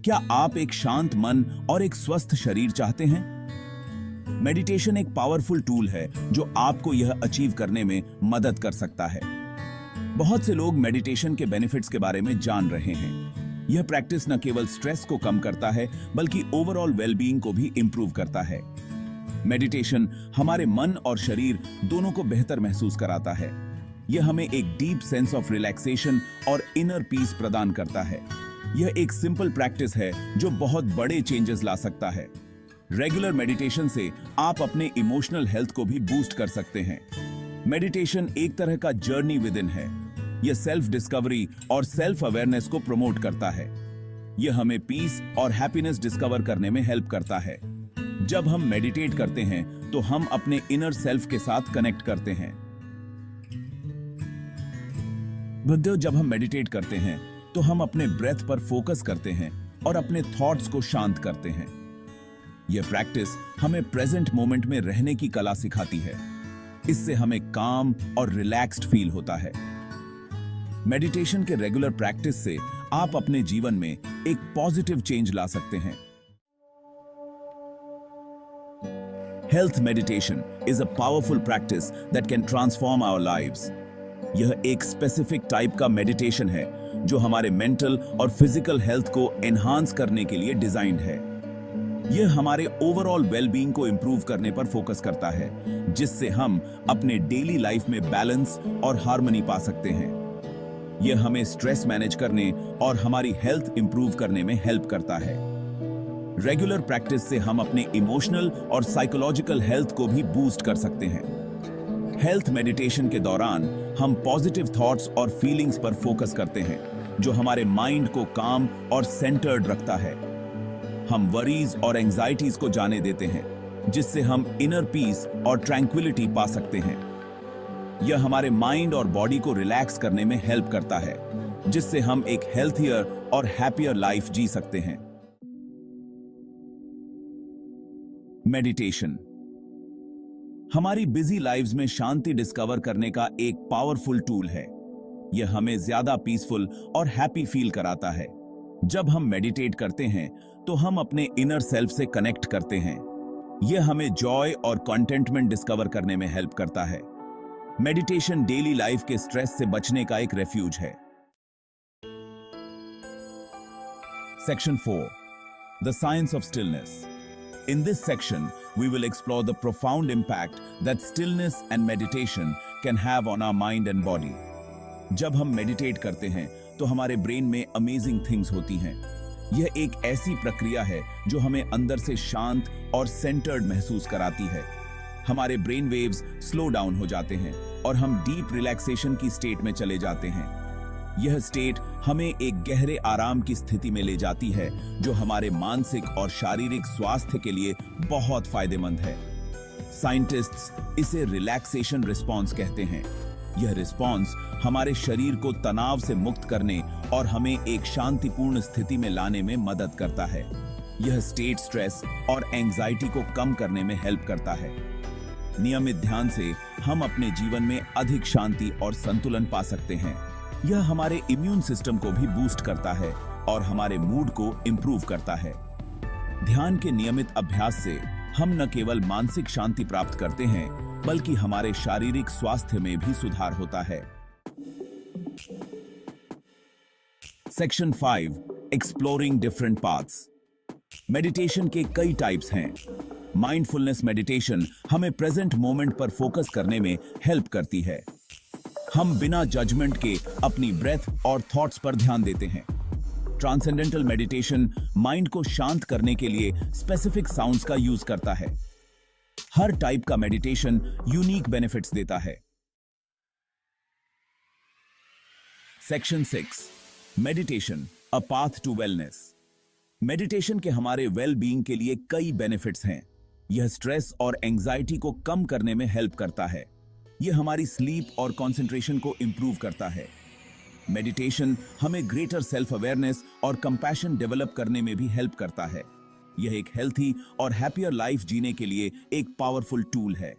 क्या आप एक शांत मन और एक स्वस्थ शरीर चाहते हैं? मेडिटेशन एक पावरफुल टूल है जो आपको यह अचीव करने में मदद कर सकता है। बहुत से लोग मेडिटेशन के बेनिफिट्स के बारे में जान रहे हैं। यह प्रैक्टिस न केवल स्ट्रेस को कम करता है बल्कि ओवरऑल वेलबीइंग को भी इंप्रूव करता है। मेडिटेशन हमारे मन और शरीर दोनों को बेहतर महसूस कराता है। यह हमें एक डीप सेंस ऑफ रिलैक्सेशन और इनर पीस प्रदान करता है। यह एक सिंपल प्रैक्टिस है जो बहुत बड़े चेंजेस ला सकता है। रेगुलर मेडिटेशन से आप अपने इमोशनल हेल्थ को भी बूस्ट कर सकते हैं। मेडिटेशन एक तरह का जर्नी विद इन है। यह सेल्फ डिस्कवरी और सेल्फ अवेयरनेस को प्रमोट करता है। यह हमें पीस और हैप्पीनेस डिस्कवर करने में हेल्प करता है। जब हम मेडिटेट करते हैं तो हम अपने इनर सेल्फ के साथ कनेक्ट करते हैं। जब हम मेडिटेट करते हैं तो हम अपने ब्रेथ पर फोकस करते हैं और अपने थॉट्स को शांत करते हैं। यह प्रैक्टिस हमें प्रेजेंट मोमेंट में रहने की कला सिखाती है। इससे हमें काम और रिलैक्स्ड फील होता है। मेडिटेशन के रेगुलर प्रैक्टिस से आप अपने जीवन में एक पॉजिटिव चेंज ला सकते हैं। Health meditation is a powerful practice that can transform our lives. यह एक स्पेसिफिक टाइप का मेडिटेशन है जो हमारे मेंटल और फिजिकल हेल्थ को एनहांस करने के लिए डिजाइंड है। यह हमारे ओवरऑल वेलबीइंग को इंप्रूव करने पर फोकस करता है, जिससे हम अपने डेली लाइफ में बैलेंस और हार्मनी पा सकते हैं। यह हमें स्ट्रेस मैनेज करने और हमारी हेल्थ इंप्रूव करने में हेल्प करता है। रेगुलर प्रैक्टिस से हम अपने इमोशनल और साइकोलॉजिकल हेल्थ को भी बूस्ट कर सकते हैं। हेल्थ मेडिटेशन के दौरान हम पॉजिटिव थॉट्स और फीलिंग्स पर फोकस करते हैं, जो हमारे माइंड को काम और सेंटर्ड रखता है। हम वरीज और एंजाइटीज को जाने देते हैं, जिससे हम इनर पीस और ट्रैंक्विलिटी पा सकते हैं। यह हमारे माइंड और बॉडी को रिलैक्स करने में हेल्प करता है, जिससे हम एक हेल्थियर और हैप्पियर लाइफ जी सकते हैं। मेडिटेशन हमारी बिजी लाइव्स में शांति डिस्कवर करने का एक पावरफुल टूल है। यह हमें ज्यादा पीसफुल और हैप्पी फील कराता है। जब हम मेडिटेट करते हैं तो हम अपने इनर सेल्फ से कनेक्ट करते हैं। यह हमें जॉय और कंटेंटमेंट डिस्कवर करने में हेल्प करता है। मेडिटेशन डेली लाइफ के स्ट्रेस से बचने का एक रेफ्यूज है। Section 4, the science of stillness. In this section, we will explore the profound impact that stillness and meditation can have on our mind and body. जब हम मेडिटेट करते हैं तो हमारे ब्रेन में अमेजिंग थिंग्स होती हैं। यह एक ऐसी प्रक्रिया है जो हमें अंदर से शांत और सेंटर्ड महसूस कराती है। हमारे ब्रेन वेव्स स्लो डाउन हो जाते हैं और हम डीप रिलैक्सेशन की स्टेट में चले जाते हैं। यह स्टेट हमें एक गहरे आराम की स्थिति में ले जाती है, जो हमारे मानसिक और शारीरिक स्वास्थ्य के लिए बहुत फायदेमंद है। साइंटिस्ट्स इसे रिलैक्सेशन रिस्पॉन्स कहते हैं। यह रिस्पॉन्स हमारे शरीर को तनाव से मुक्त करने और हमें एक शांतिपूर्ण स्थिति में लाने में मदद करता है। यह स्टेट स्ट्रेस और एंजाइटी को कम करने में हेल्प करता है। नियमित ध्यान से हम अपने जीवन में अधिक शांति और संतुलन पा सकते हैं। यह हमारे इम्यून सिस्टम को भी बूस्ट करता है और हमारे मूड को इंप्रूव करता है। ध्यान के नियमित अभ्यास से हम न केवल मानसिक शांति प्राप्त करते हैं, बल्कि हमारे शारीरिक स्वास्थ्य में भी सुधार होता है। Section 5, exploring different paths. Meditation के कई टाइप्स हैं। माइंडफुलनेस मेडिटेशन हमें प्रेजेंट मोमेंट पर फोकस करने में हेल्प करती है। हम बिना जजमेंट के अपनी ब्रेथ और थॉट्स पर ध्यान देते हैं। ट्रांसेंडेंटल मेडिटेशन माइंड को शांत करने के लिए स्पेसिफिक साउंड्स का यूज करता है। हर टाइप का मेडिटेशन यूनिक बेनिफिट्स देता है। Section 6, meditation a path to wellness. Meditation के हमारे वेल बीइंग के लिए कई बेनिफिट्स हैं। यह स्ट्रेस और एंजाइटी को कम करने में हेल्प करता है। यह हमारी स्लीप और कंसंट्रेशन को इंप्रूव करता है। मेडिटेशन हमें ग्रेटर सेल्फ अवेयरनेस और कंपैशन डेवलप करने में भी हेल्प करता है। यह एक हेल्थी और हैप्पियर लाइफ जीने के लिए एक पावरफुल टूल है।